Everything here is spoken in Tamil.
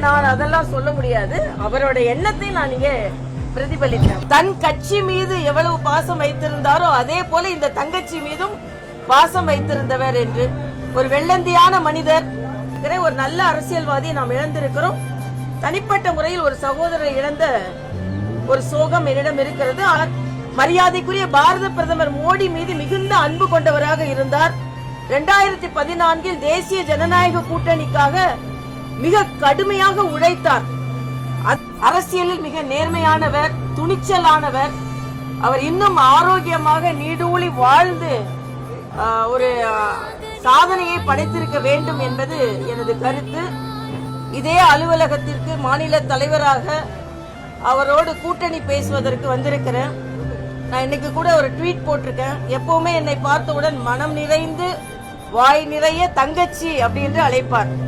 நான் அதெல்லாம் சொல்ல முடியாது. அவரோட எண்ணத்தை நான் இங்கே பிரதிபலித்தேன். தன் கட்சி மீது எவ்வளவு பாசம் வைத்திருந்தாரோ அதே போல இந்த தங்கச்சி மீதும் பாசம் வைத்திருந்தவர் என்று ஒரு வெள்ளந்தியான மனிதர், ஒரு நல்ல அரசியல்வாதியை நாம் இழந்திருக்கிறோம். தனிப்பட்ட முறையில் ஒரு சகோதரரை இழந்த ஒரு சோகம் என்னிடம் இருக்கிறது. மரியாதைக்குரிய பாரத பிரதமர் மோடி மீது மிகுந்த அன்பு கொண்டவராக இருந்தார். 2014 தேசிய ஜனநாயக கூட்டணிக்காக மிக கடுமையாக உழைத்தார். அரசியலில் மிக நேர்மையானவர், துணிச்சலானவர். அவர் இன்னும் ஆரோக்கியமாக நீடூழி வாழ்ந்து ஒரு சாதனையை படைத்திருக்க வேண்டும் என்பது எனது கருத்து. இதே அலுவலகத்திற்கு மாநில தலைவராக அவரோடு கூட்டணி பேசுவதற்கு வந்திருக்கிறேன். நான் இன்னைக்கு கூட ஒரு ட்வீட் போட்டிருக்கேன். எப்பவுமே என்னை பார்த்தவுடன் மனம் நிறைந்து வாய் நிறைய தங்கச்சி அப்படின்னு அழைப்பார்.